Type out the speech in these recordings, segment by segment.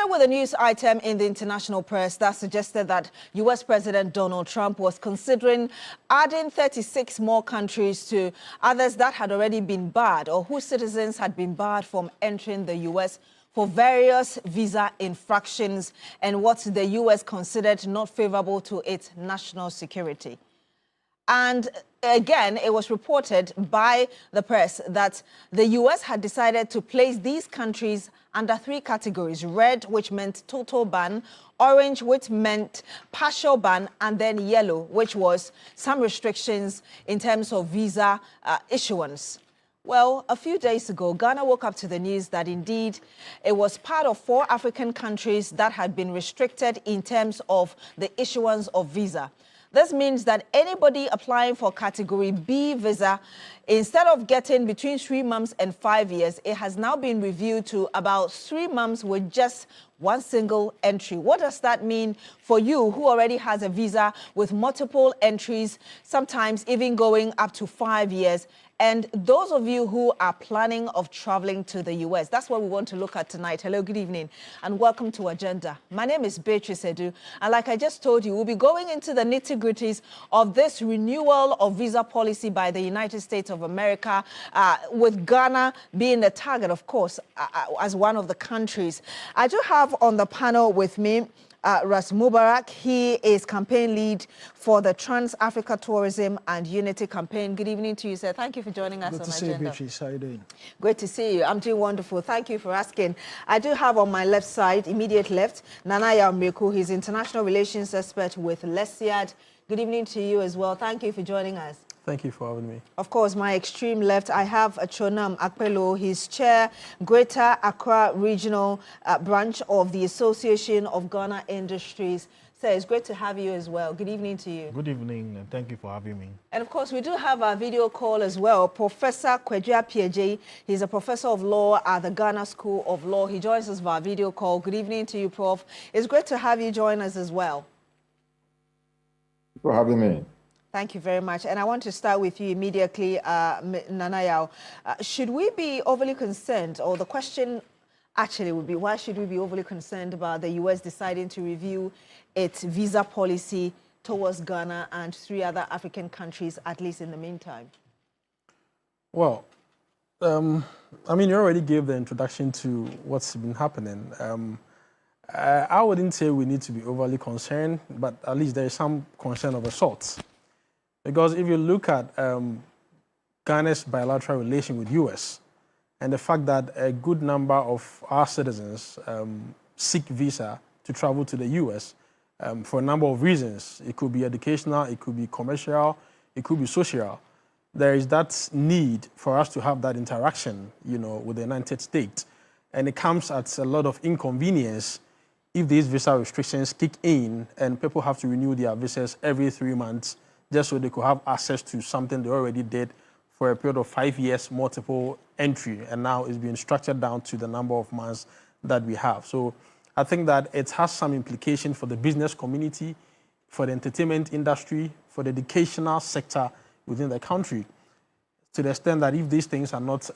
start with a news item in the international press that suggested that U.S. President Donald Trump was considering adding 36 more countries to others that had already been barred or whose citizens had been barred from entering the U.S. for various visa infractions and what the U.S. considered not favorable to its national security. And again, it was reported by the press that the U.S. had decided to place these countries under 3 categories: red, which meant total ban; orange, which meant partial ban; and then yellow, which was some restrictions in terms of visa issuance. Well, a few days ago, Ghana woke up to the news that indeed it was part of 4 African countries that had been restricted in terms of the issuance of visa. This means that anybody applying for Category B visa, instead of getting between 3 months and 5 years, it has now been reviewed to about 3 months with just 1 single entry. What does that mean for you who already has a visa with multiple entries, sometimes even going up to 5 years? And those of you who are planning of traveling to the U.S., that's what we want to look at tonight. Hello, good evening, and welcome to Agenda. My name is Beatrice Adu, and like I just told you, we'll be going into the nitty-gritties of this renewal of visa policy by the United States of America, with Ghana being the target, of course, as one of the countries. I do have on the panel with me Ras Mubarak. He is campaign lead for the Trans-Africa Tourism and Unity campaign. Good evening to you, sir. Thank you for joining us on Agenda. Good to see you, Beatrice. How are you doing? Great to see you. I'm doing wonderful. Thank you for asking. I do have on my left side, immediate left, Nanaya Mreku. He's international relations expert with Lesiad. Good evening to you as well. Thank you for joining us. Thank you for having me. Of course, my extreme left, I have Chonam Akpelo. He's chair, Greater Accra Regional Branch of the Association of Ghana Industries. Sir, it's great to have you as well. Good evening to you. Good evening, and thank you for having me. And of course, we do have a video call as well. Professor Kwejua Pieje, he's a professor of law at the Ghana School of Law. He joins us via video call. Good evening to you, Prof. It's great to have you join us as well. Thank you for having me. Thank you very much. And I want to start with you immediately, Nanayao. Should we be overly concerned, or the question actually would be, why should we be overly concerned about the U.S. deciding to review its visa policy towards Ghana and 3 other African countries, at least in the meantime? Well, I mean, you already gave the introduction to what's been happening. I wouldn't say we need to be overly concerned, but at least there is some concern of a sort. Because if you look at Ghana's bilateral relation with U.S. and the fact that a good number of our citizens seek visa to travel to the U.S. For a number of reasons. It could be educational, it could be commercial, it could be social. There is that need for us to have that interaction, you know, with the United States. And it comes at a lot of inconvenience if these visa restrictions kick in and people have to renew their visas every 3 months, just so they could have access to something they already did for a period of 5 years, multiple entry, and now it's being structured down to the number of months that we have. So I think that it has some implication for the business community, for the entertainment industry, for the educational sector within the country, to the extent that if these things are not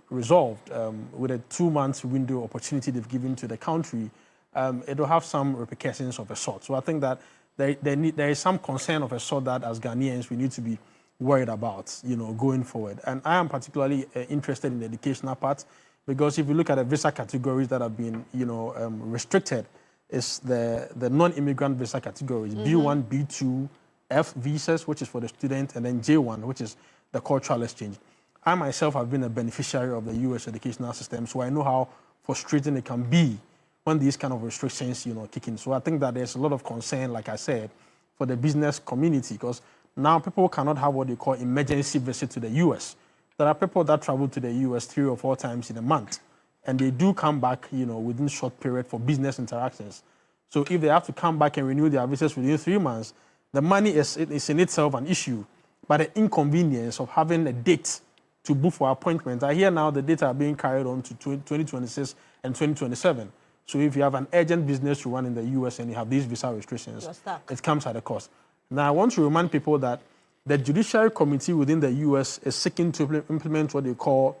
resolved with a 2-month window opportunity they've given to the country, it will have some repercussions of a sort. So I think that there is some concern of a sort that as Ghanaians we need to be worried about, you know, going forward. And I am particularly interested in the educational part, because if you look at the visa categories that have been, you know, restricted, it's the non-immigrant visa categories, B1, B2, F visas, which is for the student, and then J1, which is the cultural exchange. I myself have been a beneficiary of the U.S. educational system, so I know how frustrating it can be when these kind of restrictions, you know, kick in. So I think that there's a lot of concern, like I said, for the business community, because now people cannot have what they call emergency visit to the U.S. There are people that travel to the U.S. 3 or 4 times in a month, and they do come back, you know, within short period for business interactions. So if they have to come back and renew their visas within 3 months, the money is in itself an issue, but the inconvenience of having a date to book for appointments. I hear now the dates are being carried on to 2026 and 2027. So if you have an urgent business to run in the U.S. and you have these visa restrictions, it comes at a cost. Now, I want to remind people that the Judiciary Committee within the U.S. is seeking to implement what they call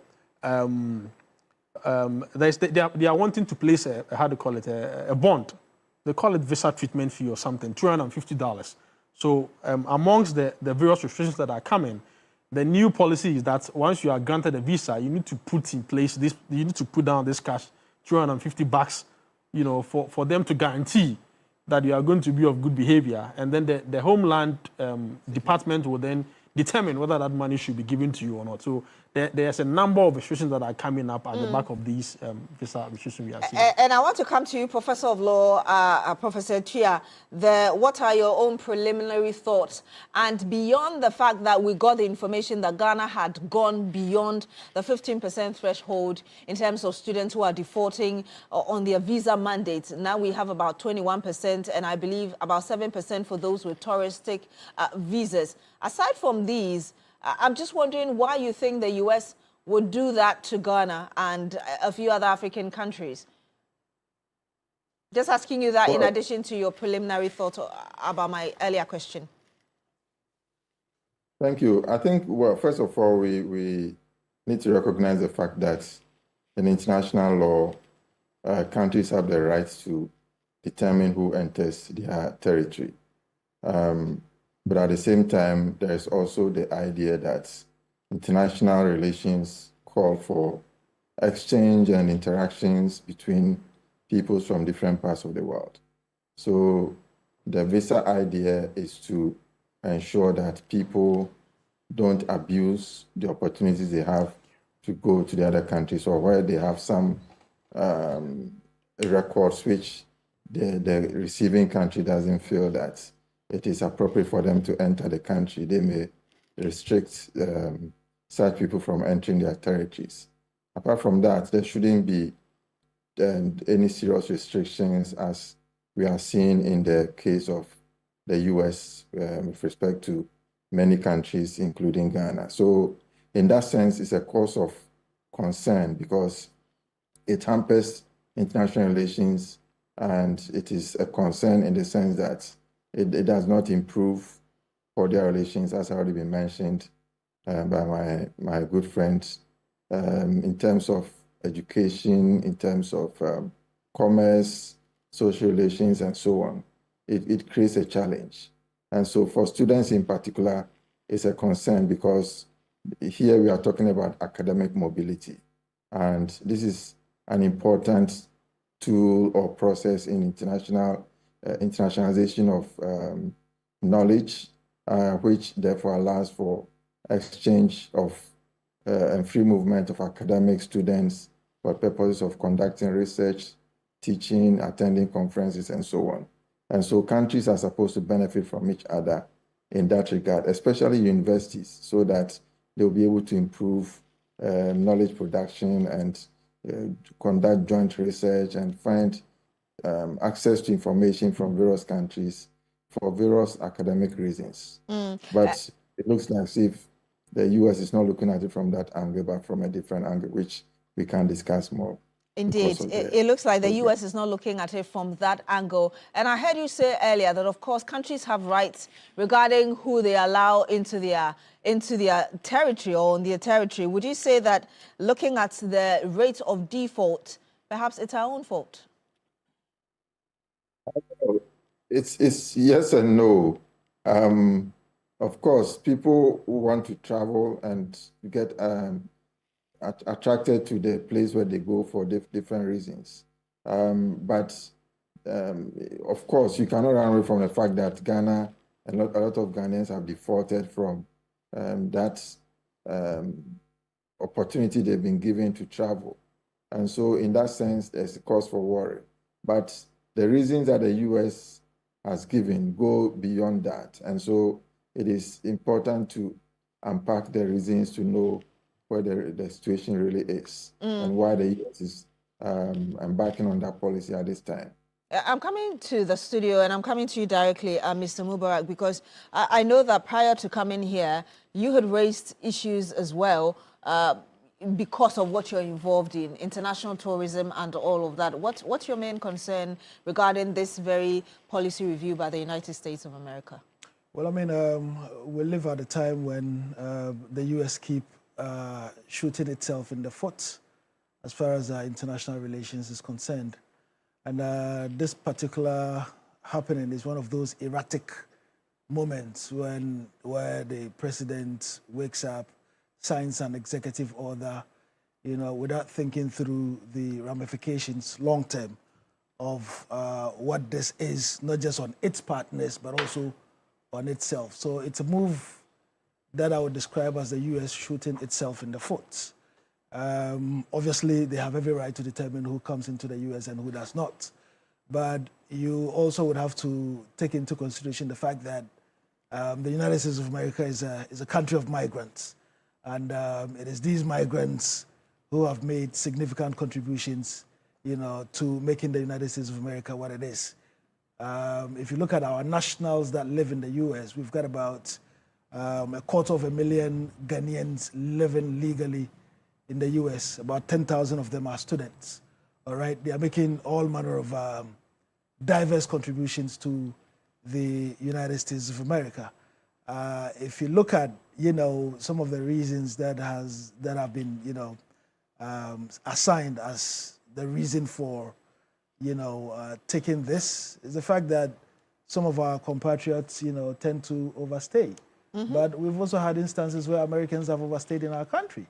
they are wanting to place a bond. They call it visa treatment fee or something, $250. So amongst the various restrictions that are coming, the new policy is that once you are granted a visa, you need to put in place this. You need to put down this cash, $250, for them to guarantee that you are going to be of good behavior, and then the Homeland Department will then determine whether that money should be given to you or not. So there's a number of restrictions that are coming up at the back of these visa restrictions we are seeing. And I want to come to you, Professor of Law, Professor Chia. What are your own preliminary thoughts? And beyond the fact that we got the information that Ghana had gone beyond the 15% threshold in terms of students who are defaulting on their visa mandates, now we have about 21%, and I believe about 7% for those with touristic visas. Aside from these, I'm just wondering why you think the U.S. would do that to Ghana and a few other African countries. Just asking you that in addition to your preliminary thought about my earlier question. Thank you. I think, well, first of all, we need to recognize the fact that in international law, countries have the right to determine who enters their territory. But at the same time, there is also the idea that international relations call for exchange and interactions between peoples from different parts of the world. So the visa idea is to ensure that people don't abuse the opportunities they have to go to the other countries, or where they have some records which the receiving country doesn't feel that it is appropriate for them to enter the country. They may restrict such people from entering their territories. Apart from that, there shouldn't be any serious restrictions as we are seeing in the case of the US with respect to many countries, including Ghana. So in that sense, it's a cause of concern because it hampers international relations, and it is a concern in the sense that it does not improve cordial relations, as already been mentioned by my good friends, in terms of education, in terms of commerce, social relations, and so on. It creates a challenge. And so for students in particular, it's a concern because here we are talking about academic mobility. And this is an important tool or process in internationalization of knowledge, which therefore allows for exchange of and free movement of academic students for purposes of conducting research, teaching, attending conferences, and so on. And so countries are supposed to benefit from each other in that regard, especially universities, so that they'll be able to improve knowledge production and conduct joint research and find access to information from various countries for various academic reasons. But it looks like as if the US is not looking at it from that angle, but from a different angle, which we can discuss more. Indeed, it looks like the US is not looking at it from that angle. And I heard you say earlier that, of course, countries have rights regarding who they allow into their territory or on their territory. Would you say that looking at the rate of default, perhaps it's our own fault? It's yes and no. Of course, people who want to travel and get attracted to the place where they go for different reasons. But of course, you cannot run away from the fact that Ghana, a lot of Ghanaians have defaulted from that opportunity they've been given to travel. And so in that sense, there's a cause for worry. But the reasons that the US has given go beyond that. And so it is important to unpack the reasons to know where the situation really is and why the US is embarking on that policy at this time. I'm coming to the studio and I'm coming to you directly, Mr. Mubarak, because I know that prior to coming here, you had raised issues as well because of what you're involved in, international tourism and all of that. What's your main concern regarding this very policy review by the United States of America? Well, I mean, we live at a time when the US keep shooting itself in the foot as far as international relations is concerned. And this particular happening is one of those erratic moments where the president wakes up, signs an executive order, without thinking through the ramifications long term of what this is, not just on its partners, but also on itself. So it's a move that I would describe as the U.S. shooting itself in the foot. Obviously, they have every right to determine who comes into the U.S. and who does not. But you also would have to take into consideration the fact that the United States of America is a country of migrants. And it is these migrants who have made significant contributions, to making the United States of America what it is. If you look at our nationals that live in the U.S., we've got about 250,000 Ghanaians living legally in the U.S. About 10,000 of them are students. All right, they are making all manner of diverse contributions to the United States of America. If you look at, some of the reasons that have been, assigned as the reason for, taking this, is the fact that some of our compatriots, tend to overstay. Mm-hmm. But we've also had instances where Americans have overstayed in our country.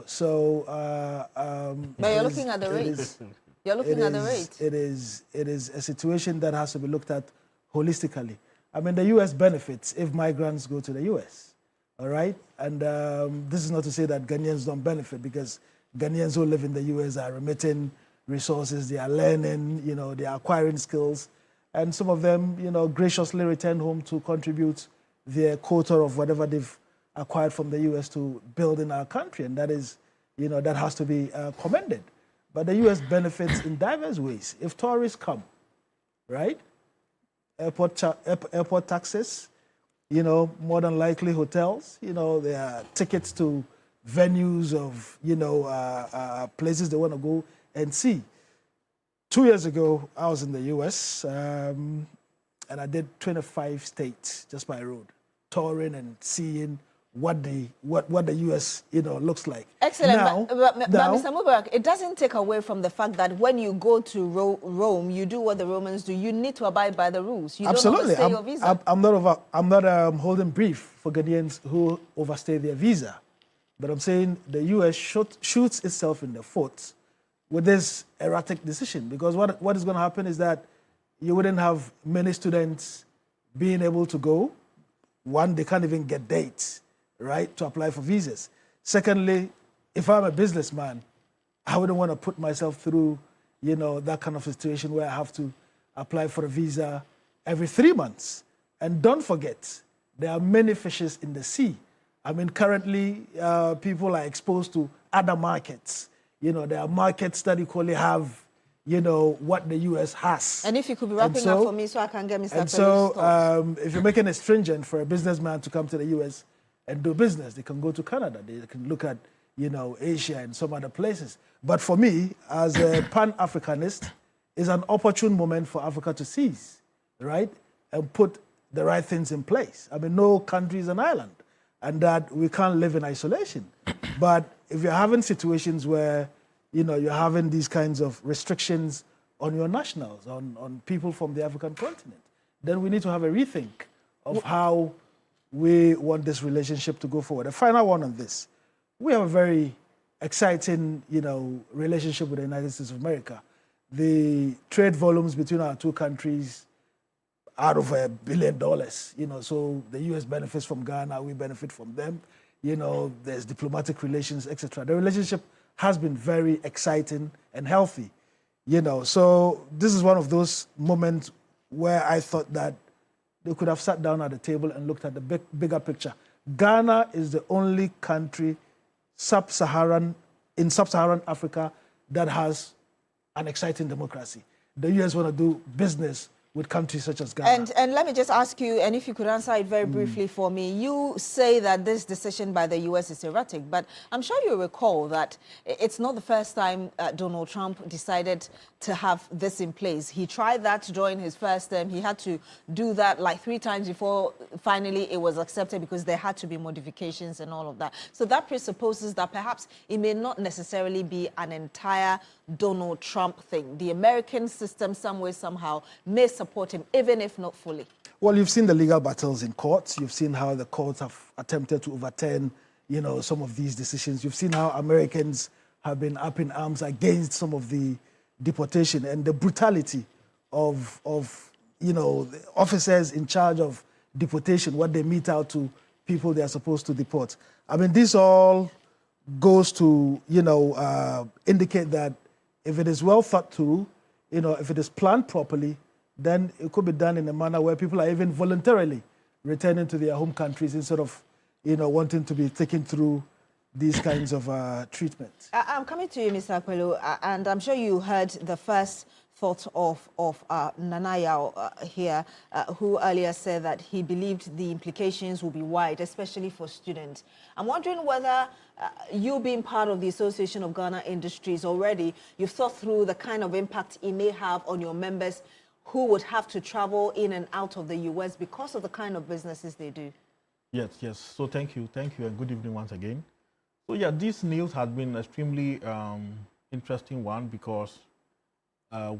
So. But you're looking at the rate. You're looking at the rate. It is a situation that has to be looked at holistically. I mean, the U.S. benefits if migrants go to the U.S. All right, and this is not to say that Ghanaians don't benefit, because Ghanaians who live in the U.S. are remitting resources, they are learning, they are acquiring skills, and some of them, graciously return home to contribute their quota of whatever they've acquired from the U.S. to build in our country, and that is, that has to be commended. But the U.S. benefits in diverse ways. If tourists come, right, airport taxes, more than likely hotels, there are tickets to venues of, places they want to go and see. 2 years ago, I was in the U.S., and I did 25 states just by road, touring and seeing what the U.S. looks like. Excellent. Now, but Mr. Mubarak, it doesn't take away from the fact that when you go to Rome, you do what the Romans do. You need to abide by the rules. You absolutely. Don't overstay your visa. I'm not holding brief for Ghanaians who overstay their visa, but I'm saying the U.S. shoots itself in the foot with this erratic decision, because what is going to happen is that you wouldn't have many students being able to go. One, they can't even get dates, right, to apply for visas. Secondly, if I'm a businessman, I wouldn't want to put myself through, that kind of situation where I have to apply for a visa every 3 months. And don't forget, there are many fishes in the sea. I mean, currently, people are exposed to other markets. There are markets that equally have, what the U.S. has. And if you could be wrapping up for me so I can get Mr. And so if you're making it stringent for a businessman to come to the U.S. and do business, they can go to Canada. They can look at, Asia and some other places. But for me, as a Pan-Africanist, it's an opportune moment for Africa to seize, right? And put the right things in place. I mean, no country is an island, and that we can't live in isolation. But if you're having situations where, you're having these kinds of restrictions on your nationals, on people from the African continent, then we need to have a rethink of how we want this relationship to go forward. A final one on this. We have a very exciting, relationship with the United States of America. The trade volumes between our two countries are over $1 billion, so the U.S. benefits from Ghana, we benefit from them. There's diplomatic relations, etc. The relationship has been very exciting and healthy, So this is one of those moments where I thought that they could have sat down at the table and looked at the bigger picture. Ghana is the only country in sub-Saharan Africa that has an exciting democracy. The U.S. want to do business with countries such as Ghana. And let me just ask you, and if you could answer it very briefly for me, you say that this decision by the U.S. is erratic, but I'm sure you recall that it's not the first time Donald Trump decided to have this in place. He tried that during his first term. He had to do that like 3 times before finally it was accepted because there had to be modifications and all of that. So that presupposes that perhaps it may not necessarily be an entire Donald Trump thing. The American system, some way, somehow, may support him, even if not fully. Well, you've seen the legal battles in courts. You've seen how the courts have attempted to overturn, some of these decisions. You've seen how Americans have been up in arms against some of the deportation and the brutality of the officers in charge of deportation, what they mete out to people they are supposed to deport. I mean, this all goes to, indicate that if it is well thought through, if it is planned properly, then it could be done in a manner where people are even voluntarily returning to their home countries instead of, wanting to be taken through these kinds of treatments. I'm coming to you, Mr. Akpelo, and I'm sure you heard the first thought of Nanaya here, who earlier said that he believed the implications will be wide, especially for students. I'm wondering whether you being part of the Association of Ghana Industries already, you've thought through the kind of impact it may have on your members who would have to travel in and out of the U.S. because of the kind of businesses they do. Yes. So thank you, and good evening once again. So yeah, this news has been extremely interesting one because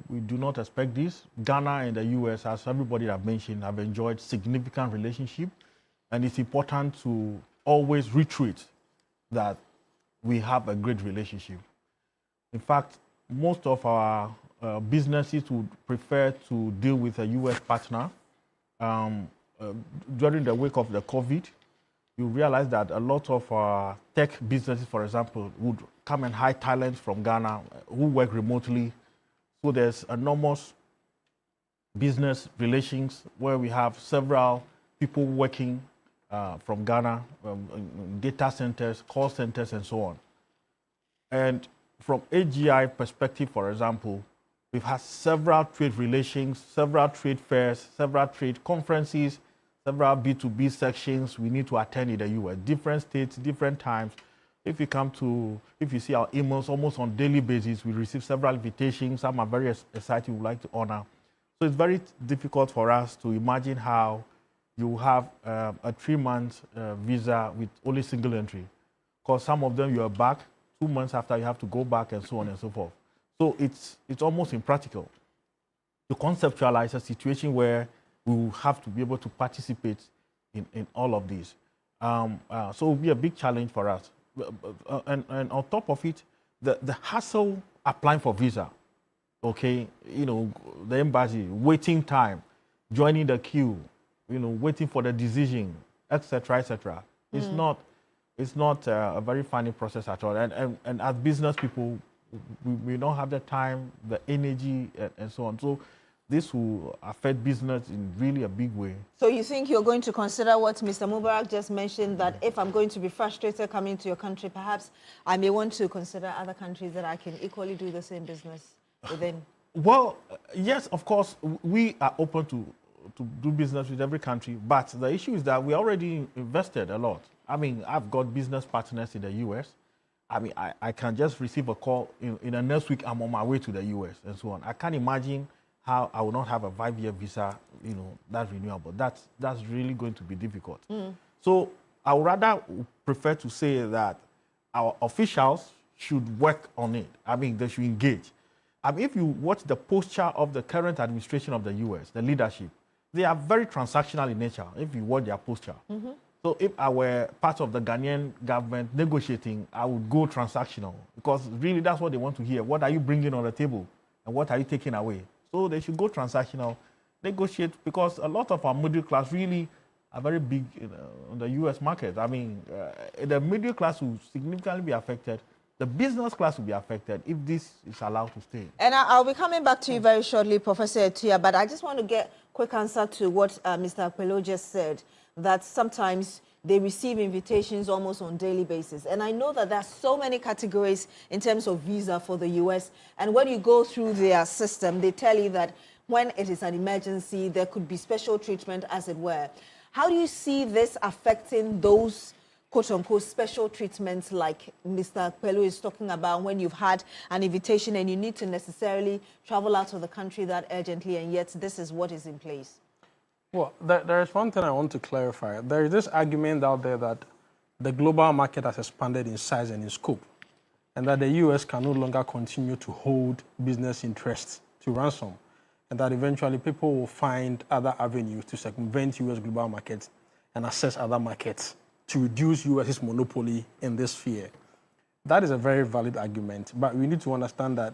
we do not expect this. Ghana and the U.S., as everybody have mentioned, have enjoyed significant relationship, and it's important to always reiterate that we have a great relationship. In fact, most of our businesses would prefer to deal with a U.S. partner. During the wake of the COVID, you realize that a lot of tech businesses, for example, would come and hire talent from Ghana who work remotely. So there's enormous business relations where we have several people working from Ghana, data centers, call centers, and so on. And from AGI perspective, for example, we've had several trade relations, several trade fairs, several trade conferences, several B2B sections we need to attend in the US, different states, different times. If you see our emails almost on daily basis, we receive several invitations. Some are very exciting, we'd like to honor. So it's very difficult for us to imagine how you have a 3-month visa with only single entry. Because some of them you are back 2 months after you have to go back and so on and so forth. So it's almost impractical to conceptualize a situation where we will have to be able to participate in all of these. So it will be a big challenge for us. And on top of it, the hassle applying for visa, okay, the embassy, waiting time, joining the queue, waiting for the decision, etc., etc. It's not a very funny process at all. And as business people, we don't have the time, the energy, and so on. So this will affect business in really a big way. So you think you're going to consider what Mr. Mubarak just mentioned, that if I'm going to be frustrated coming to your country, perhaps I may want to consider other countries that I can equally do the same business within? Well, yes, of course, we are open to do business with every country, but the issue is that we already invested a lot. I mean, I've got business partners in the US. I mean, I can just receive a call in the next week, I'm on my way to the US and so on. I can't imagine how I will not have a 5-year visa, that's renewable. That's really going to be difficult. So I would rather prefer to say that our officials should work on it. I mean, they should engage. I mean, if you watch the posture of the current administration of the US, the leadership, they are very transactional in nature, if you watch their posture. So if I were part of the Ghanaian government negotiating, I would go transactional, because really that's what they want to hear. What are you bringing on the table and what are you taking away? So they should go transactional, negotiate, because a lot of our middle class really are very big in the US market. I mean, the middle class will significantly be affected. The business class will be affected if this is allowed to stay. And I'll be coming back to you very shortly, Professor Etuya, but I just want to get quick answer to what Mr. Akpelo just said, that sometimes they receive invitations almost on a daily basis. And I know that there are so many categories in terms of visa for the US. And when you go through their system, they tell you that when it is an emergency, there could be special treatment, as it were. How do you see this affecting those quote-unquote special treatments like Mr. Pelu is talking about, when you've had an invitation and you need to necessarily travel out of the country that urgently, and yet this is what is in place? Well, there is one thing I want to clarify. There is this argument out there that the global market has expanded in size and in scope, and that the U.S. can no longer continue to hold business interests to ransom, and that eventually people will find other avenues to circumvent U.S. global markets and access other markets to reduce U.S.'s monopoly in this sphere. That is a very valid argument, but we need to understand that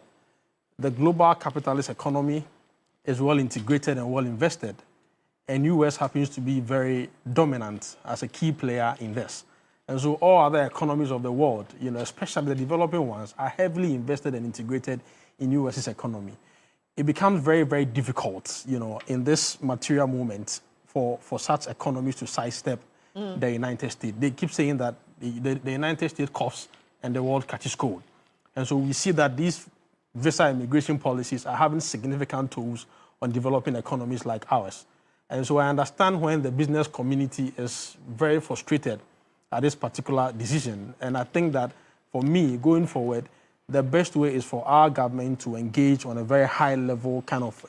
the global capitalist economy is well integrated and well invested, and U.S. happens to be very dominant as a key player in this. And so all other economies of the world, especially the developing ones, are heavily invested and integrated in U.S.'s economy. It becomes very, very difficult, in this material moment for such economies to sidestep the United States. They keep saying that the United States coughs and the world catches cold. And so we see that these visa immigration policies are having significant tolls on developing economies like ours. And so I understand when the business community is very frustrated at this particular decision. And I think that for me, going forward, the best way is for our government to engage on a very high level kind of,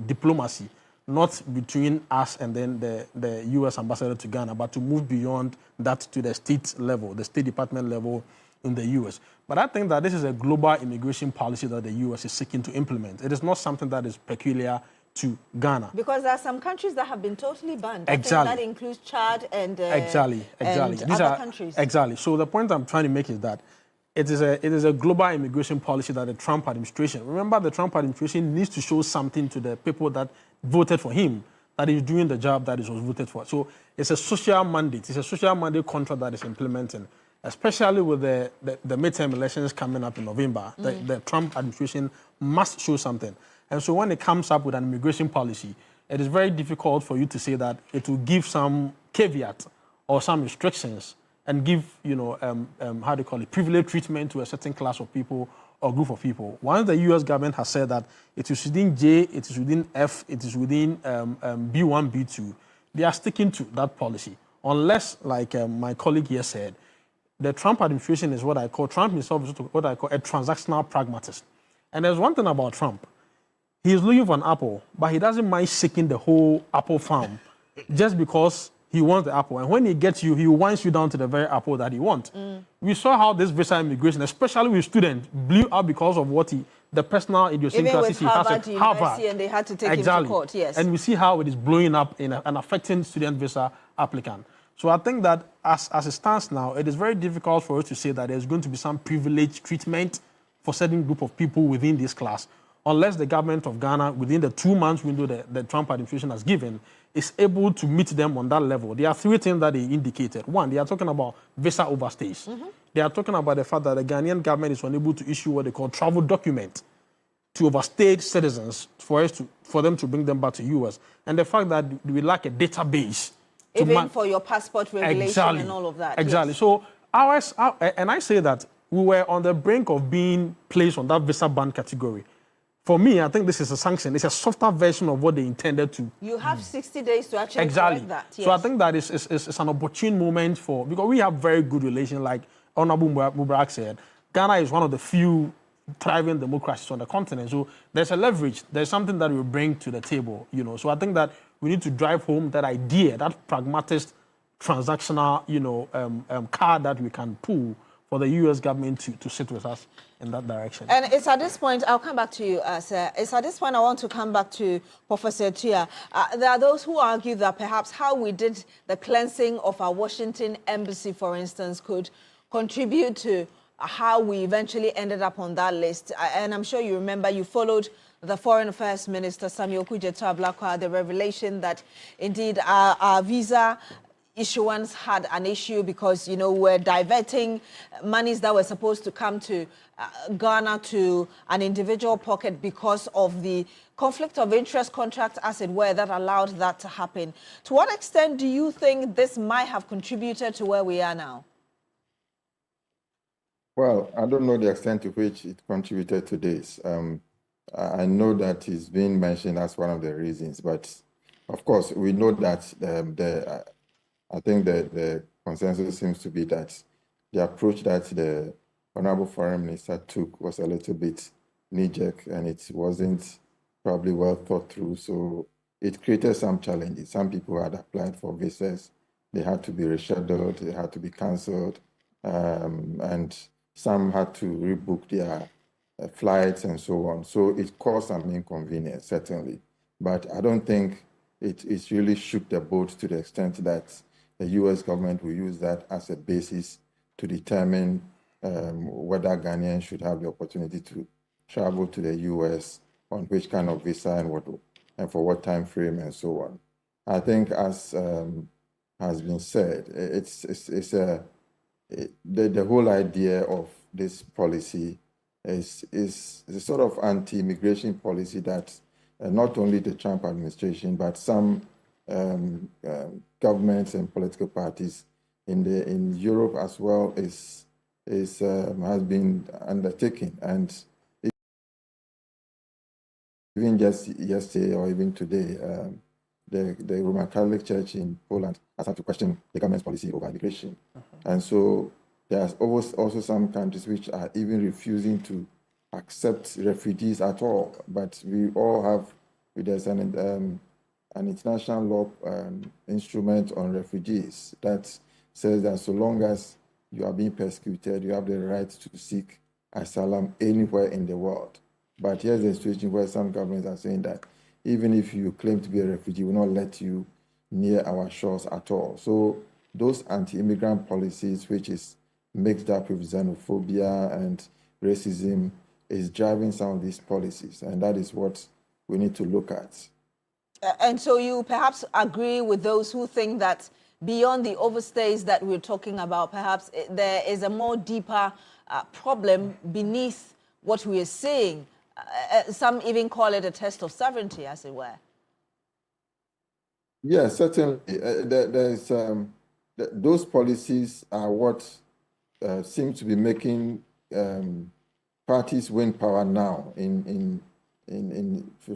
diplomacy, not between us and then the U.S. ambassador to Ghana, but to move beyond that to the state level, the State Department level in the U.S. But I think that this is a global immigration policy that the U.S. is seeking to implement. It is not something that is peculiar to Ghana. Because there are some countries that have been totally banned. Exactly. I think that includes Chad and exactly. And These other countries. Exactly. So the point I'm trying to make is that it is a global immigration policy that the Trump administration, remember the Trump administration needs to show something to the people that voted for him, that he's doing the job that he was voted for. So it's a social mandate. It's a social mandate contract that is implementing, especially with the midterm elections coming up in November. The Trump administration must show something. And so when it comes up with an immigration policy, it is very difficult for you to say that it will give some caveat or some restrictions and give, how do you call it, privileged treatment to a certain class of people or group of people. Once the U.S. government has said that it is within J, it is within F, it is within B1, B2, they are sticking to that policy. Unless, like my colleague here said, the Trump administration is what I call, Trump himself is what I call a transactional pragmatist. And there's one thing about Trump. He's looking for an apple, but he doesn't mind shaking the whole apple farm just because he wants the apple. And when he gets you, he winds you down to the very apple that he wants. We saw how this visa immigration, especially with students, blew up because of what the personal idiosyncrasies he has at Harvard. And they had to take him to court, yes. And we see how it is blowing up and affecting student visa applicants. So I think that as it stands now, it is very difficult for us to say that there's going to be some privileged treatment for certain group of people within this class, unless the government of Ghana, within the 2 months window that the Trump administration has given, is able to meet them on that level. There are three things that they indicated. One, they are talking about visa overstays. They are talking about the fact that the Ghanaian government is unable to issue what they call travel document to overstayed citizens for them to bring them back to U.S. And the fact that we lack a database. Even for your passport regulation and all of that. Exactly. Yes. So ours, and I say that we were on the brink of being placed on that visa ban category. For me, I think this is a sanction. It's a softer version of what they intended to. You have 60 days to actually correct that. Yes. So I think that is an opportune moment because we have very good relations, like Honorable Mubarak said. Ghana is one of the few thriving democracies on the continent. So there's a leverage. There's something that we bring to the table, So I think that we need to drive home that idea, that pragmatic, transactional, card that we can pull for the U.S. government to sit with us in that direction. And it's at this point, I'll come back to you, sir. It's at this point I want to come back to Professor Tia. There are those who argue that perhaps how we did the cleansing of our Washington embassy, for instance, could contribute to how we eventually ended up on that list. And I'm sure you remember you followed the Foreign Affairs Minister, Samuel Okudzeto Ablakwa, the revelation that indeed our visa issuance had an issue because, we're diverting monies that were supposed to come to Ghana to an individual pocket because of the conflict of interest contract, as it were, that allowed that to happen. To what extent do you think this might have contributed to where we are now? Well, I don't know the extent to which it contributed to this. I know that it's been mentioned as one of the reasons, but of course, we know that I think that the consensus seems to be that the approach that the Honorable Foreign Minister took was a little bit knee-jerk, and it wasn't probably well thought through. So it created some challenges. Some people had applied for visas. They had to be rescheduled. They had to be cancelled. And some had to rebook their flights and so on. So it caused some inconvenience, certainly. But I don't think it really shook the boat to the extent that the US government will use that as a basis to determine whether Ghanaians should have the opportunity to travel to the US on which kind of visa and for what time frame and so on. I think, as has been said, the whole idea of this policy is a sort of anti-immigration policy that not only the Trump administration, but some governments and political parties in Europe as well has been undertaken. And even just yesterday or even today, the Roman Catholic Church in Poland has had to question the government's policy over immigration. And so there's also some countries which are even refusing to accept refugees at all. But we all have, there's an international law instrument on refugees that says that so long as you are being persecuted, you have the right to seek asylum anywhere in the world. But here's the situation where some governments are saying that even if you claim to be a refugee, we will not let you near our shores at all. So those anti-immigrant policies, which is mixed up with xenophobia and racism, is driving some of these policies. And that is what we need to look at. And so you perhaps agree with those who think that beyond the overstays that we're talking about, perhaps there is a more deeper problem beneath what we are seeing. Some even call it a test of sovereignty, as it were. Yes, certainly. Those policies are what seem to be making parties win power now with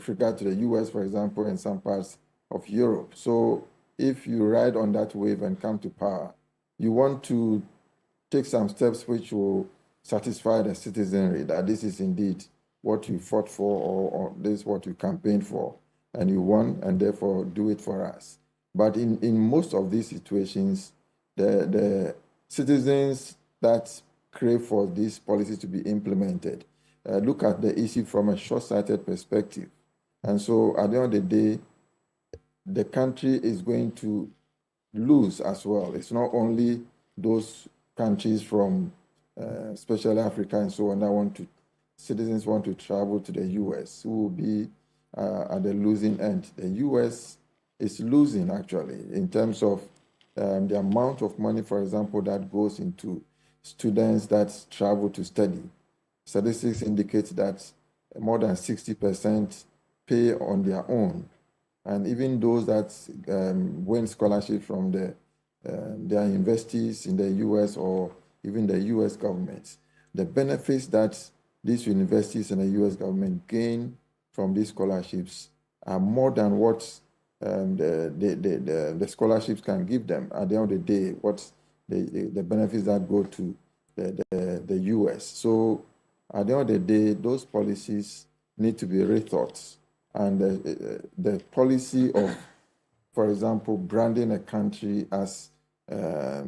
regard to the US, for example, and some parts of Europe. So if you ride on that wave and come to power, you want to take some steps which will satisfy the citizenry that this is indeed what you fought for, or this is what you campaigned for, and you won, and therefore do it for us. But in most of these situations, the citizens that crave for these policies to be implemented look at the issue from a short-sighted perspective. And so at the end of the day, the country is going to lose as well. It's not only those countries from especially Africa and so on that citizens want to travel to the US who will be at the losing end. The US is losing actually in terms of the amount of money, for example, that goes into students that travel to study. Statistics indicate that more than 60% pay on their own. And even those that win scholarship from their universities in the US or even the US government, the benefits that these universities and the US government gain from these scholarships are more than what the scholarships can give them. At the end of the day, what the benefits that go to the US. So at the end of the day, those policies need to be rethought. And the policy of, for example, branding a country as a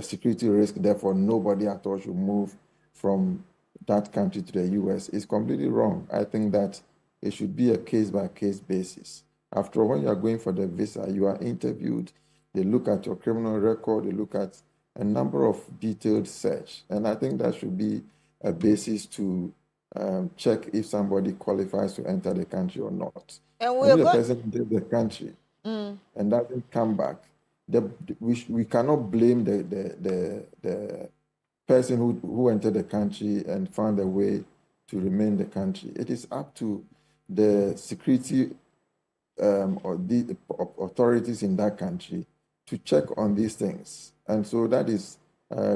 security risk, therefore nobody at all should move from that country to the US is completely wrong. I think that it should be a case-by-case basis. After all, when you are going for the visa, you are interviewed, they look at your criminal record, they look at a number of detailed search. And I think that should be a basis to check if somebody qualifies to enter the country or not. And when the person enters the country and doesn't come back, we cannot blame the person who entered the country and found a way to remain in the country. It is up to the security or the authorities in that country to check on these things. And so that is,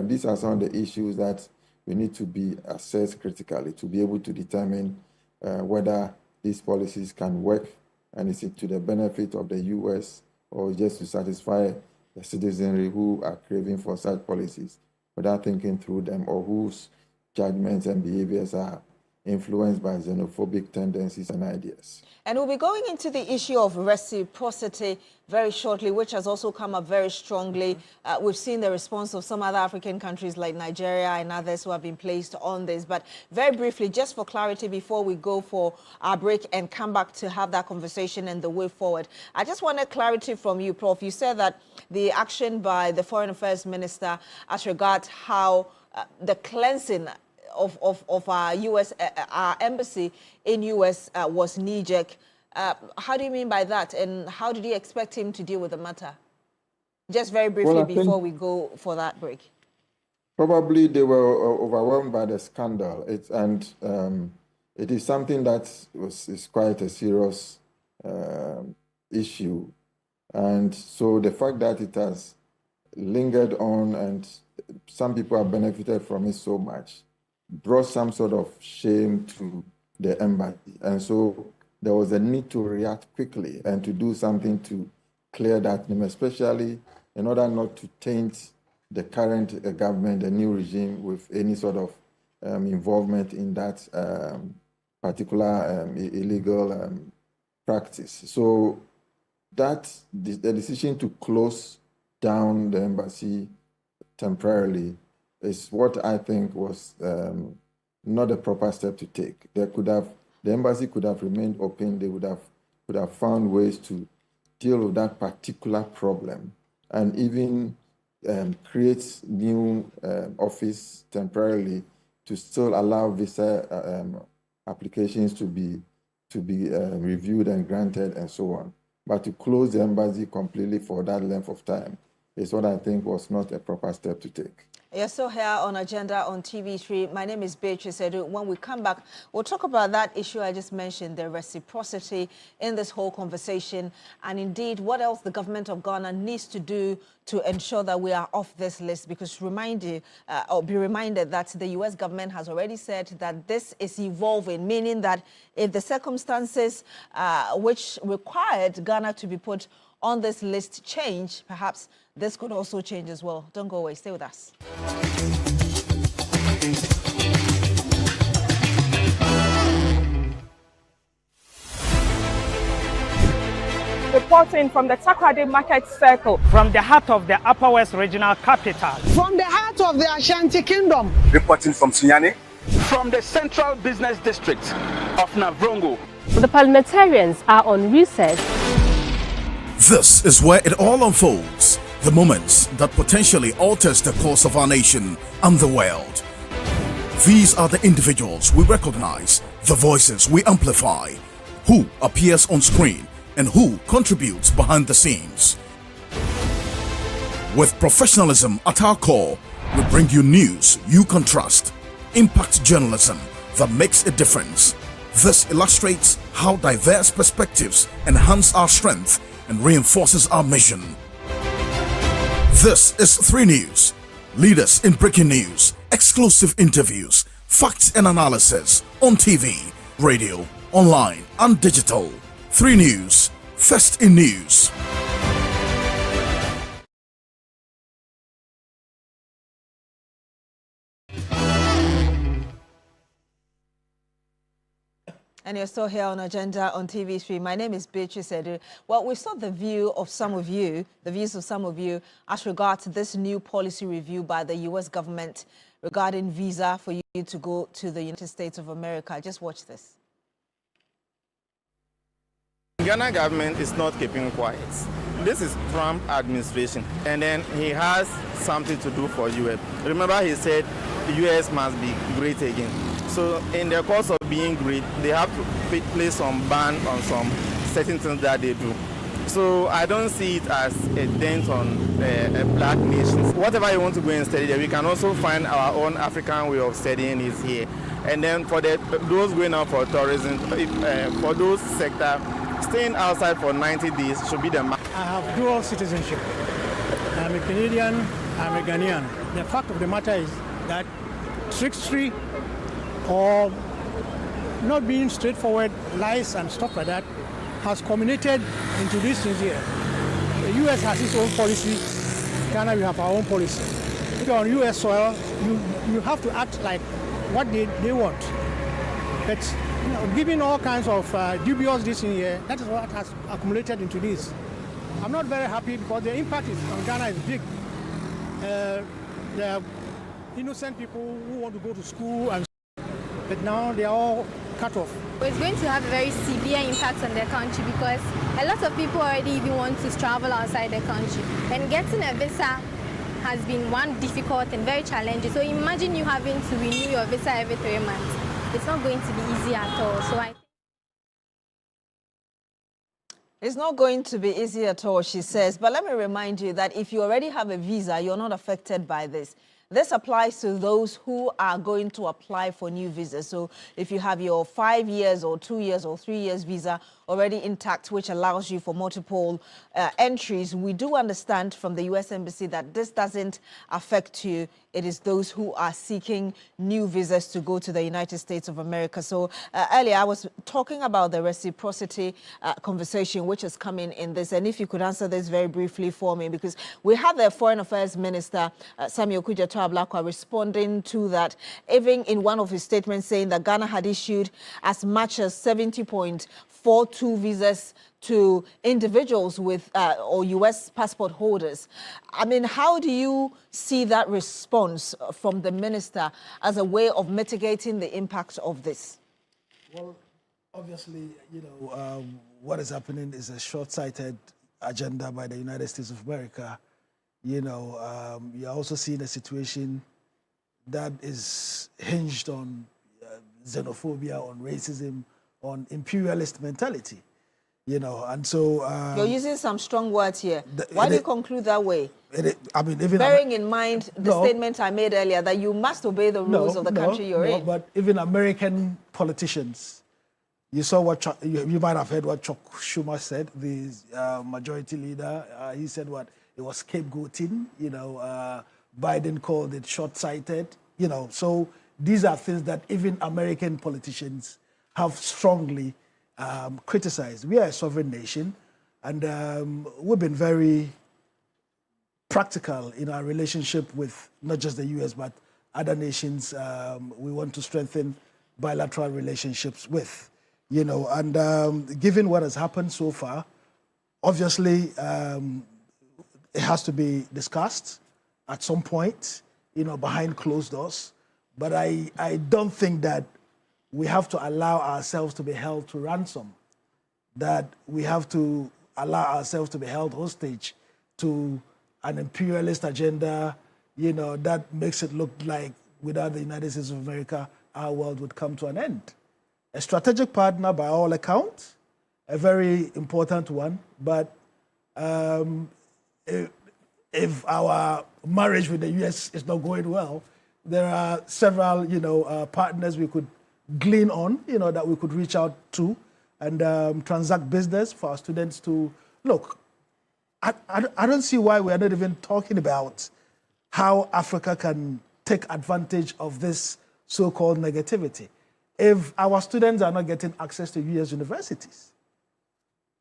these are some of the issues that we need to be assessed critically to be able to determine whether these policies can work and is it to the benefit of the US or just to satisfy the citizenry who are craving for such policies without thinking through them, or whose judgments and behaviors are influenced by xenophobic tendencies and ideas. And we'll be going into the issue of reciprocity very shortly, which has also come up very strongly. We've seen the response of some other African countries like Nigeria and others who have been placed on this. But very briefly, just for clarity, before we go for our break and come back to have that conversation and the way forward, I just wanted clarity from you, Prof. You said that the action by the Foreign Affairs Minister as regards how the cleansing of our U.S. Our embassy in U.S. Was knee-jerk. How do you mean by that, and how did you expect him to deal with the matter? Just very briefly before we go for that break. Probably they were overwhelmed by the scandal. It is something that is quite a serious issue, and so the fact that it has lingered on and some people have benefited from it so much brought some sort of shame to the embassy. And so there was a need to react quickly and to do something to clear that name, especially in order not to taint the current government, the new regime, with any sort of involvement in that particular illegal practice. So that the decision to close down the embassy temporarily is what I think was not a proper step to take. The embassy could have remained open. They could have found ways to deal with that particular problem and even create new office temporarily to still allow visa applications to be reviewed and granted and so on. But to close the embassy completely for that length of time is what I think was not a proper step to take. You're still here on Agenda on TV3. My name is Beatrice Adu. When we come back, we'll talk about that issue I just mentioned, the reciprocity in this whole conversation, and indeed what else the government of Ghana needs to do to ensure that we are off this list. Because be reminded that the U.S. government has already said that this is evolving, meaning that if the circumstances which required Ghana to be put on this list change, perhaps this could also change as well. Don't go away. Stay with us. Reporting from the Takoradi Market Circle. From the heart of the Upper West Regional Capital. From the heart of the Ashanti Kingdom. Reporting from Sunyani. From the Central Business District of Navrongo. The parliamentarians are on recess. This is where it all unfolds. The moments that potentially alters the course of our nation and the world. These are the individuals we recognize, the voices we amplify, who appears on screen and who contributes behind the scenes. With professionalism at our core, we bring you news you can trust, impact journalism that makes a difference. This illustrates how diverse perspectives enhance our strength and reinforces our mission. This is 3 News. Leaders in breaking news, exclusive interviews, facts and analysis on TV, radio, online and digital. 3 News, first in news. And you're still here on Agenda on TV3. My name is Beatrice Adu. Well, we saw the views of some of you as regards to this new policy review by the U.S. government regarding visa for you to go to the United States of America. Just watch this. Ghana government is not keeping quiet. This is Trump administration, and then he has something to do for U.S. Remember, he said the U.S. must be great again. So in the course of being great, they have to place some ban on some certain things that they do. So I don't see it as a dent on a black nation. Whatever you want to go and study there, we can also find our own African way of studying is here. And then for those going out for tourism, for those sectors, staying outside for 90 days should be the max. I have dual citizenship. I'm a Canadian, I'm a Ghanaian. The fact of the matter is that 63 or not being straightforward, lies and stuff like that, has culminated into these things here. The U.S. has its own policy. Ghana, we have our own policy. If you're on U.S. soil, you have to act like what they want. But given all kinds of dubious this in here, that is what has accumulated into this. I'm not very happy because the impact on Ghana is big. There are innocent people who want to go to school, but now they are all cut off. It's going to have a very severe impact on the country because a lot of people already even want to travel outside the country. And getting a visa has been one difficult and very challenging. So imagine you having to renew your visa every 3 months. It's not going to be easy at all. So It's not going to be easy at all, she says. But let me remind you that if you already have a visa, you're not affected by this. This applies to those who are going to apply for new visas. So if you have your 5 years or 2 years or 3 years visa already intact, which allows you for multiple entries, we do understand from the U.S. Embassy that this doesn't affect you. It is those who are seeking new visas to go to the United States of America. So earlier I was talking about the reciprocity conversation, which is coming in this. And if you could answer this very briefly for me, because we had the Foreign Affairs Minister, Samuel Kudjeto Ablakwa, responding to that, even in one of his statements saying that Ghana had issued as much as 70.42 visas to individuals with or U.S. passport holders. I mean, how do you see that response from the minister as a way of mitigating the impact of this? Well, obviously, what is happening is a short-sighted agenda by the United States of America. You're also seeing a situation that is hinged on xenophobia, on racism, on imperialist mentality. And so... You're using some strong words here. Why do you conclude that way? Even bearing in mind the statement I made earlier that you must obey the rules of the country you're in. But even American politicians, you saw what you might have heard what Chuck Schumer said, the majority leader. He said what? It was scapegoating. Biden called it short-sighted. So these are things that even American politicians have strongly criticized. We are a sovereign nation, and we've been very practical in our relationship with not just the U.S., but other nations we want to strengthen bilateral relationships with. And given what has happened so far, obviously it has to be discussed at some point, behind closed doors. But I don't think that we have to allow ourselves to be held to ransom, that we have to allow ourselves to be held hostage to an imperialist agenda, that makes it look like without the United States of America, our world would come to an end. A strategic partner by all accounts, a very important one, but if our marriage with the U.S. is not going well, there are several, partners we could glean on, that we could reach out to and transact business for our students to look. I don't see why we are not even talking about how Africa can take advantage of this so-called negativity. If our students are not getting access to U.S. universities,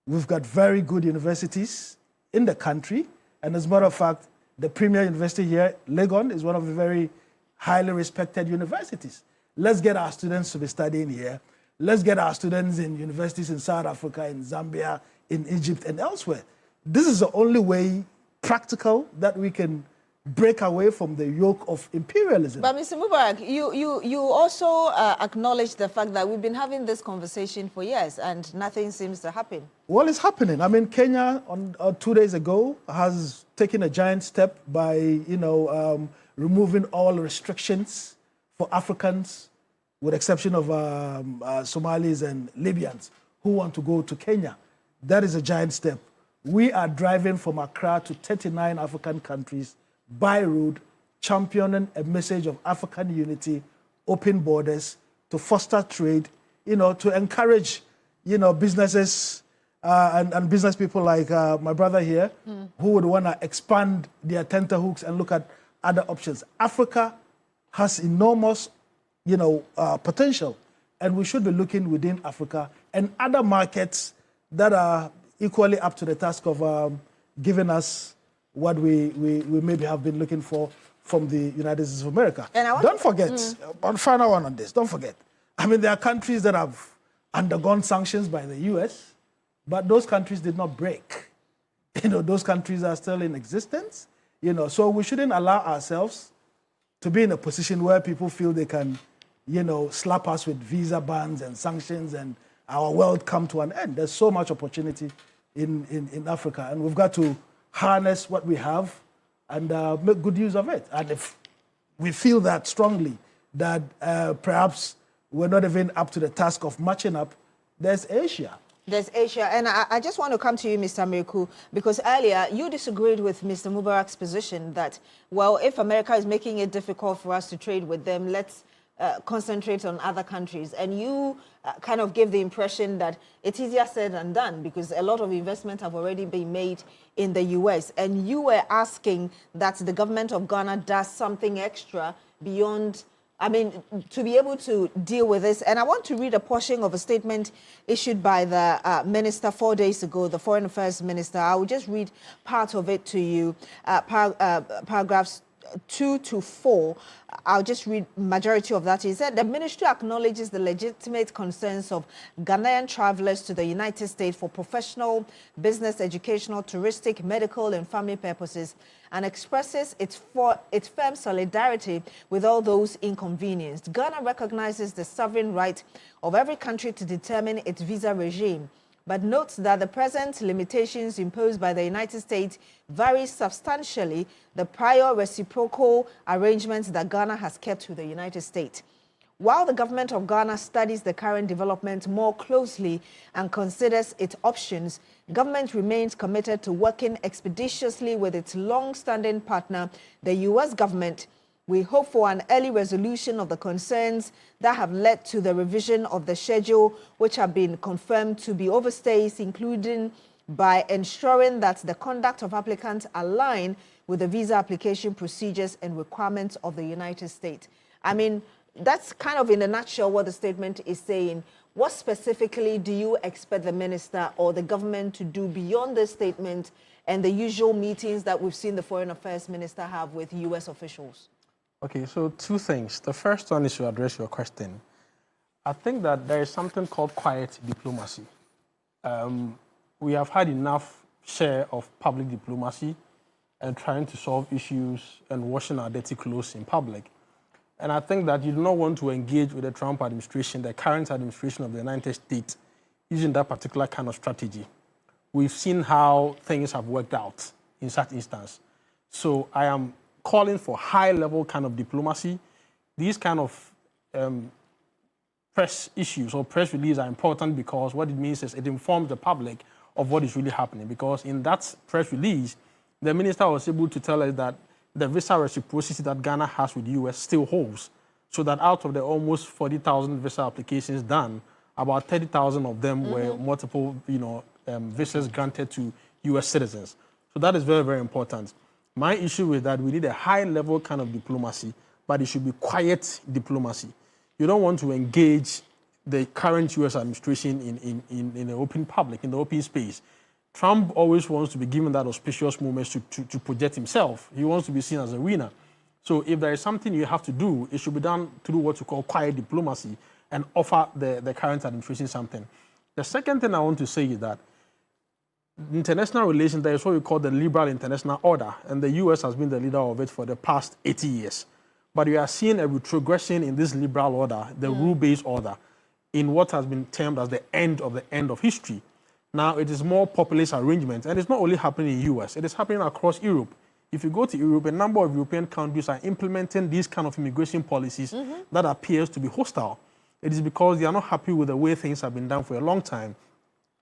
we've got very good universities in the country. And as a matter of fact, the premier university here, Legon, is one of the very highly respected universities. Let's get our students to be studying here. Let's get our students in universities in South Africa, in Zambia, in Egypt, and elsewhere. This is the only way, practical, that we can break away from the yoke of imperialism. But Mr. Mubarak, you also acknowledge the fact that we've been having this conversation for years and nothing seems to happen. Well, it's happening. I mean, Kenya, 2 days ago, has taken a giant step by, removing all restrictions for Africans, with exception of Somalis and Libyans who want to go to Kenya. That is a giant step. We are driving from Accra to 39 African countries by road, championing a message of African unity, open borders, to foster trade, to encourage, businesses and business people like my brother here, who would want to expand their tenterhooks and look at other options. Africa has enormous, potential and we should be looking within Africa and other markets that are equally up to the task of giving us what we maybe have been looking for from the United States of America. And don't forget, one final one on this, don't forget. I mean, there are countries that have undergone sanctions by the US, but those countries did not break. You know, those countries are still in existence, you know, so we shouldn't allow ourselves to be in a position where people feel they can, you know, slap us with visa bans and sanctions and our world come to an end. There's so much opportunity in Africa, and we've got to harness what we have and make good use of it. And if we feel that strongly, that perhaps we're not even up to the task of matching up, there's Asia. There's Asia. And I just want to come to you, Mr. Miriku, because earlier you disagreed with Mr. Mubarak's position that, well, if America is making it difficult for us to trade with them, let's concentrate on other countries. And you kind of gave the impression that it's easier said than done because a lot of investment have already been made in the US. And you were asking that the government of Ghana does something extra beyond, I mean, to be able to deal with this. And I want to read a portion of a statement issued by the minister 4 days ago, the Foreign Affairs Minister. I will just read part of it to you, paragraphs 2 to 4. I'll just read majority of that. He said the ministry acknowledges the legitimate concerns of Ghanaian travelers to the United States for professional, business, educational, touristic, medical, and family purposes, and expresses its firm solidarity with all those inconvenienced. Ghana recognizes the sovereign right of every country to determine its visa regime, but notes that the present limitations imposed by the United States vary substantially the prior reciprocal arrangements that Ghana has kept with the United States. While the government of Ghana studies the current development more closely and considers its options, government remains committed to working expeditiously with its long-standing partner, the U.S. government. We hope for an early resolution of the concerns that have led to the revision of the schedule, which have been confirmed to be overstays, including by ensuring that the conduct of applicants align with the visa application procedures and requirements of the United States. I mean, that's kind of in a nutshell what the statement is saying. What specifically do you expect the minister or the government to do beyond this statement and the usual meetings that we've seen the Foreign Affairs Minister have with U.S. officials? Okay, so two things. The first one is to address your question. I think that there is something called quiet diplomacy. We have had enough share of public diplomacy and trying to solve issues and washing our dirty clothes in public. And I think that you do not want to engage with the Trump administration, the current administration of the United States, using that particular kind of strategy. We've seen how things have worked out in such instance. So I am calling for high-level kind of diplomacy. These kind of press issues or press releases are important because what it means is it informs the public of what is really happening. Because in that press release, the minister was able to tell us that the visa reciprocity that Ghana has with the U.S. still holds. So that out of the almost 40,000 visa applications done, about 30,000 of them were multiple, visas granted to U.S. citizens. So that is very, very important. My issue is that we need a high-level kind of diplomacy, but it should be quiet diplomacy. You don't want to engage the current U.S. administration in the open public, in the open space. Trump always wants to be given that auspicious moment to project himself. He wants to be seen as a winner. So if there is something you have to do, it should be done through what you call quiet diplomacy and offer the current administration something. The second thing I want to say is that international relations, there is what we call the liberal international order, and the U.S. has been the leader of it for the past 80 years. But we are seeing a retrogression in this liberal order, the rule-based order, in what has been termed as the end of history. Now, it is more populist arrangements, and it's not only happening in the U.S., it is happening across Europe. If you go to Europe, a number of European countries are implementing these kind of immigration policies that appears to be hostile. It is because they are not happy with the way things have been done for a long time.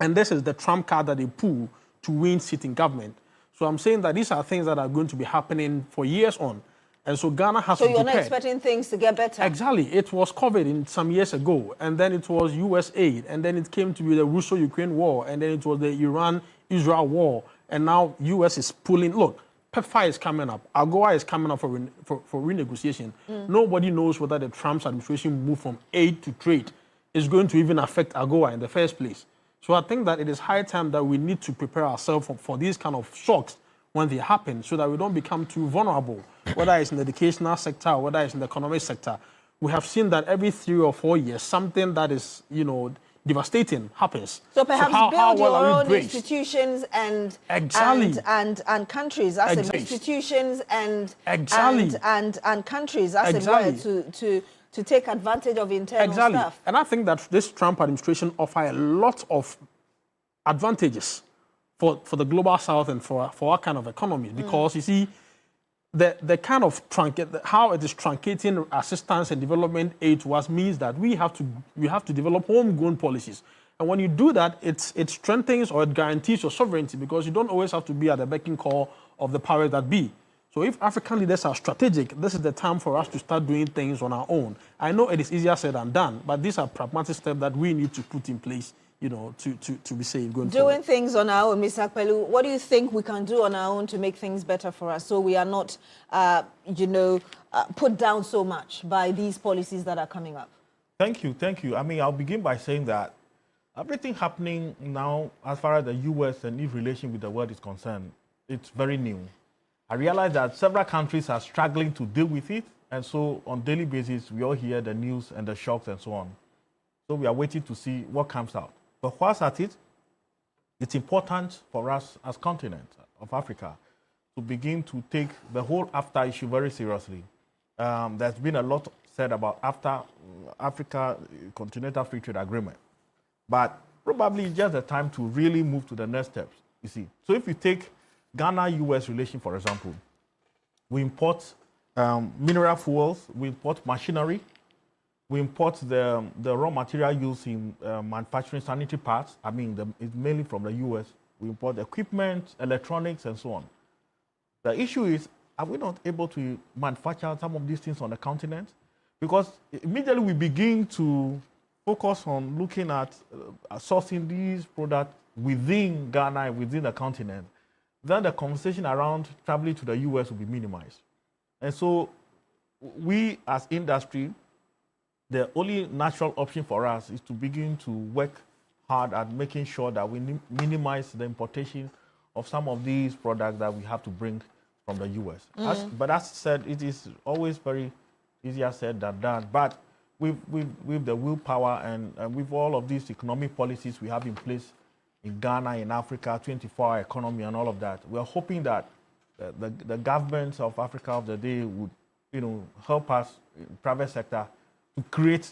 And this is the trump card that they pull to win seat in government. So I'm saying that these are things that are going to be happening for years on. And so Ghana has to be prepared. So you're not expecting things to get better? Exactly. It was COVID in some years ago, and then it was U.S. aid, and then it came to be the Russo-Ukraine war, and then it was the Iran-Israel war, and now U.S. is pulling. Look, PEPFAR is coming up. AGOA is coming up for renegotiation. Nobody knows whether the Trump administration moved from aid to trade. is going to even affect AGOA in the first place. So I think that it is high time that we need to prepare ourselves for these kind of shocks when they happen, so that we don't become too vulnerable, whether it's in the educational sector or whether it's in the economic sector. We have seen that every 3 or 4 years, something that is, devastating happens. So perhaps build your own braced? institutions and Exactly. and countries as in institutions and Exactly. and countries as Exactly. it were to take advantage of internal stuff. And I think that this Trump administration offers a lot of advantages for the global south and for our kind of economies, because you see the kind of how it is truncating assistance and development aid to us means that we have to develop homegrown policies. And when you do that, it strengthens or it guarantees your sovereignty, because you don't always have to be at the beck and call of the powers that be. So if African leaders are strategic, this is the time for us to start doing things on our own. I know it is easier said than done, but these are pragmatic steps that we need to put in place, to be safe going forward. Doing things on our own, Mr. Akpelu, what do you think we can do on our own to make things better for us, so we are not, put down so much by these policies that are coming up? Thank you. I mean, I'll begin by saying that everything happening now, as far as the U.S. and its relation with the world is concerned, it's very new. I realize that several countries are struggling to deal with it, and so on a daily basis, we all hear the news and the shocks and so on. So we are waiting to see what comes out. But whilst at it, it's important for us as continent of Africa to begin to take the whole AFTA issue very seriously. There's been a lot said about Africa Continental Free Trade Agreement, but probably it's just the time to really move to the next steps, you see. So if you take Ghana-US relation, for example, we import mineral fuels, we import machinery, we import the raw material used in manufacturing sanitary parts. I mean, it's mainly from the US. We import equipment, electronics, and so on. The issue is, are we not able to manufacture some of these things on the continent? Because immediately we begin to focus on looking at sourcing these products within Ghana, within the continent, then the conversation around traveling to the US will be minimized. And so we as industry, the only natural option for us is to begin to work hard at making sure that we minimize the importation of some of these products that we have to bring from the US. But as said, it is always very easier said than done. But with the willpower and with all of these economic policies we have in place in Ghana, in Africa, 24-hour economy and all of that, we are hoping that the governments of Africa of the day would, help us in the private sector to create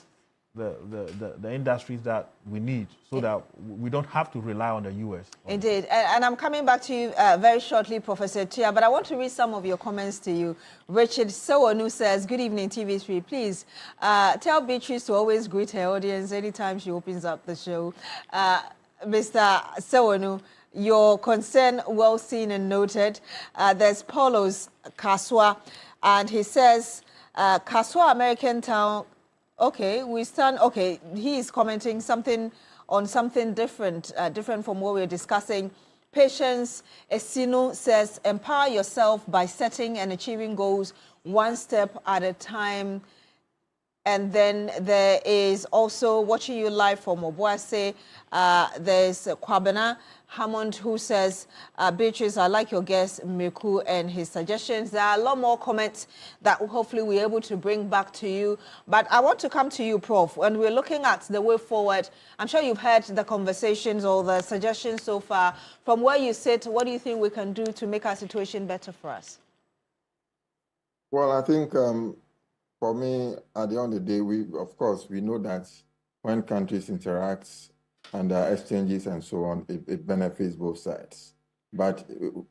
the industries that we need, so that we don't have to rely on the U.S. Indeed. And I'm coming back to you very shortly, Professor Tia, but I want to read some of your comments to you. Richard Sowonu says, good evening, TV3. Please tell Beatrice to always greet her audience anytime she opens up the show. Mr. Sowonu, your concern well seen and noted. There's Paulos Kaswa, and he says, Kaswa American Town. Okay, he is commenting on something different, different from what we're discussing. Patience Esino says, empower yourself by setting and achieving goals one step at a time. And then there is also watching you live from Obuase. There's Kwabena Hammond who says, Beatrice, I like your guest, Miku, and his suggestions. There are a lot more comments that hopefully we're able to bring back to you. But I want to come to you, Prof. When we're looking at the way forward, I'm sure you've heard the conversations or the suggestions so far. From where you sit, what do you think we can do to make our situation better for us? Well, I think for me, at the end of the day, we know that when countries interact and there are exchanges and so on, it benefits both sides. But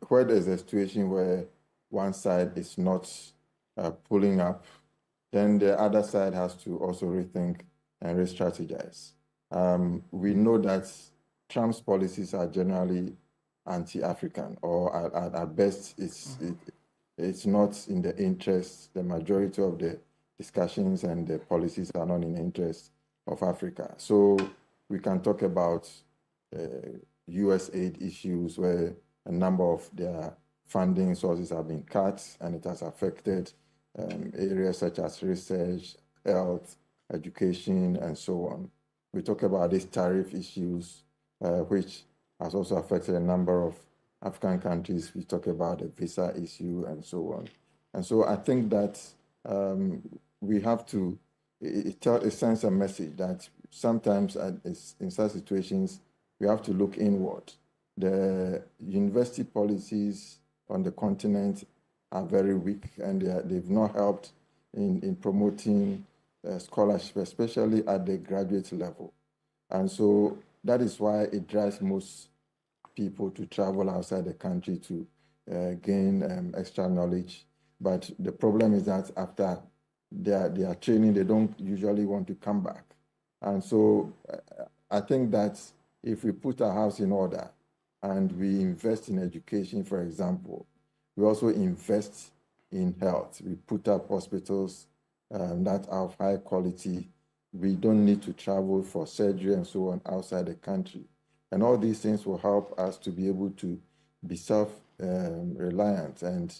where there's a situation where one side is not pulling up, then the other side has to also rethink and re-strategize. We know that Trump's policies are generally anti-African, or at best, it's not in the interest. The majority of the discussions and the policies are not in the interest of Africa. So we can talk about US aid issues where a number of their funding sources have been cut, and it has affected areas such as research, health, education, and so on. We talk about these tariff issues, which has also affected a number of African countries. We talk about the visa issue and so on. And so I think that we have to, it sends a message that sometimes in such situations, we have to look inward. The university policies on the continent are very weak, and they've not helped in promoting scholarship, especially at the graduate level. And so that is why it drives most people to travel outside the country to gain extra knowledge. But the problem is that after their training, they don't usually want to come back. And so I think that if we put our house in order and we invest in education, for example, we also invest in health. We put up hospitals that are of high quality. We don't need to travel for surgery and so on outside the country. And all these things will help us to be able to be self-reliant and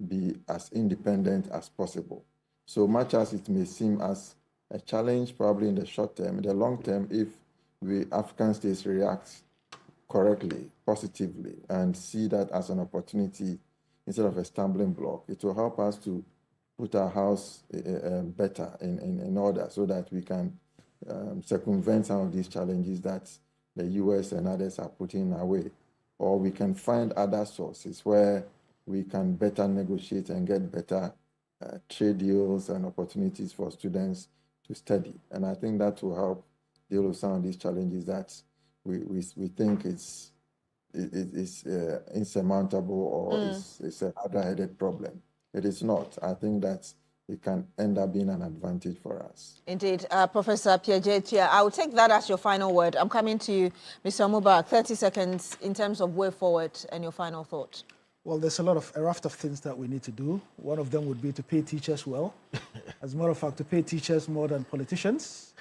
be as independent as possible. So much as it may seem as a challenge probably in the short term, in the long term, if we African states react correctly, positively, and see that as an opportunity instead of a stumbling block, it will help us to put our house better in order so that we can circumvent some of these challenges that the US and others are putting our way. Or we can find other sources where we can better negotiate and get better trade deals and opportunities for students to study. And I think that will help deal with some of these challenges that we think it's insurmountable or it's a harder-headed problem. It is not. I think that it can end up being an advantage for us. Indeed. Professor Piaget, I will take that as your final word. I'm coming to you, Mr. Mubarak. 30 seconds in terms of way forward and your final thought. Well, there's a raft of things that we need to do. One of them would be to pay teachers well. As a matter of fact, to pay teachers more than politicians.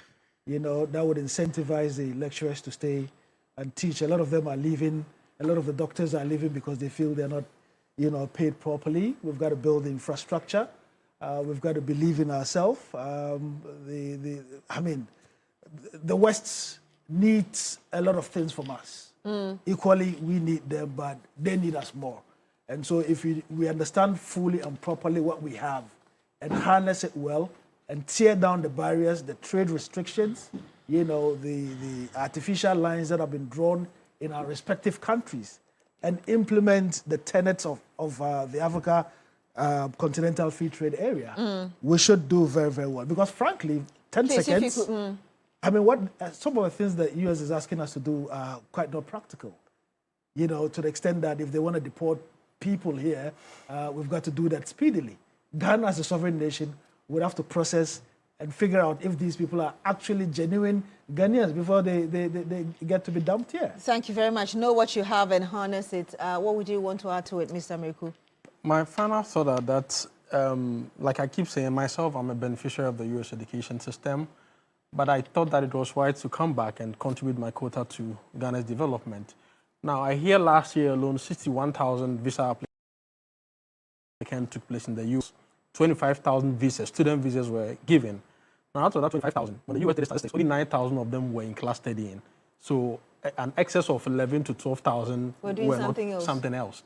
You know, that would incentivize the lecturers to stay and teach. A lot of them are leaving. A lot of the doctors are leaving because they feel they're not, paid properly. We've got to build the infrastructure. We've got to believe in ourselves. The West needs a lot of things from us. Equally, we need them, but they need us more. And so if we understand fully and properly what we have and harness it well and tear down the barriers, the trade restrictions, the artificial lines that have been drawn in our respective countries, and implement the tenets of the Africa Continental Free Trade Area, we should do very, very well. Because frankly, 10 seconds, some of the things that the US is asking us to do are quite not practical. To the extent that if they want to deport people here, we've got to do that speedily. Ghana, as a sovereign nation, would have to process and figure out if these people are actually genuine Ghanaians before they get to be dumped here. Thank you very much. Know what you have and harness it. What would you want to add to it, Mr. Miriku? My final thought are that, like I keep saying myself, I'm a beneficiary of the US education system, but I thought that it was right to come back and contribute my quota to Ghana's development. Now, I hear last year alone, 61,000 visa applications took place in the US. 25,000 visas, student visas were given. Now, out of that 25,000, when the US did statistics, only 9,000 of them were in class studying. So, an excess of 11 to 12,000 were not something else.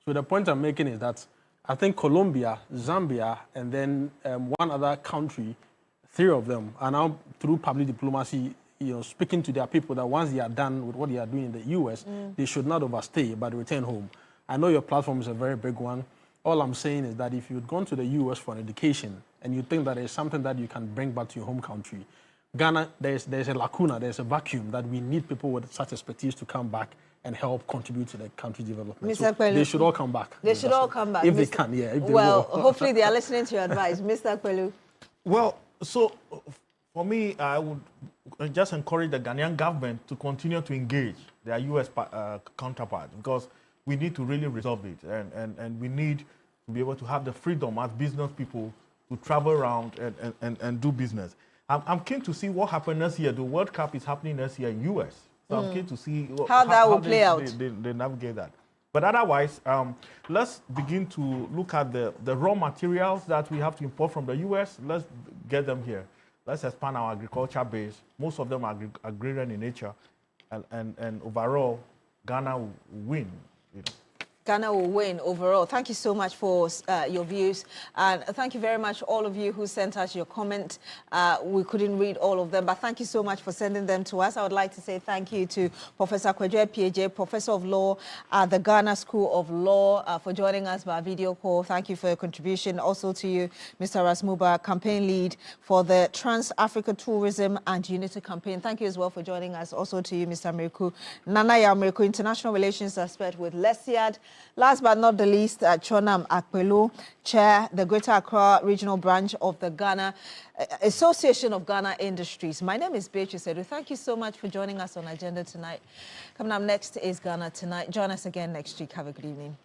So, the point I'm making is that I think Colombia, Zambia, and then one other country, 3 of them are now, through public diplomacy, speaking to their people that once they are done with what they are doing in the US, they should not overstay, but return home. I know your platform is a very big one. All I'm saying is that if you'd gone to the US for an education and you think that there's something that you can bring back to your home country, Ghana, there's a lacuna, there's a vacuum that we need people with such expertise to come back and help contribute to the country's development. So they should all come back. They should all come back. If they can, yeah. Well, hopefully they are listening to your advice. Mr. Kwelu. Well, so for me, I would just encourage the Ghanaian government to continue to engage their US counterparts, because we need to really resolve it, and we need to be able to have the freedom as business people to travel around and do business. I'm keen to see what happens next year. The World Cup is happening next year in US. So I'm keen to see how that will play out. They navigate that. But otherwise, let's begin to look at the raw materials that we have to import from the US. Let's get them here. let's expand our agriculture base. Most of them are agrarian in nature, and overall, Ghana will win. You know. Ghana will win overall. Thank you so much for your views. And thank you very much, all of you who sent us your comment. We couldn't read all of them, but thank you so much for sending them to us. I would like to say thank you to Professor Kwadwo PJ, Professor of Law at the Ghana School of Law, for joining us by video call. Thank you for your contribution. Also to you, Mr. Rasmuba, campaign lead for the Trans-Africa Tourism and Unity Campaign. Thank you as well for joining us. Also to you, Mr. Miriku. Nanaya Miriku, International Relations Expert with Lesiad. Last but not the least, Chonam Akpelu, Chair, the Greater Accra Regional Branch of the Ghana Association of Ghana Industries. My name is Beatrice Adu. Thank you so much for joining us on Agenda Tonight. Coming up next is Ghana Tonight. Join us again next week. Have a good evening.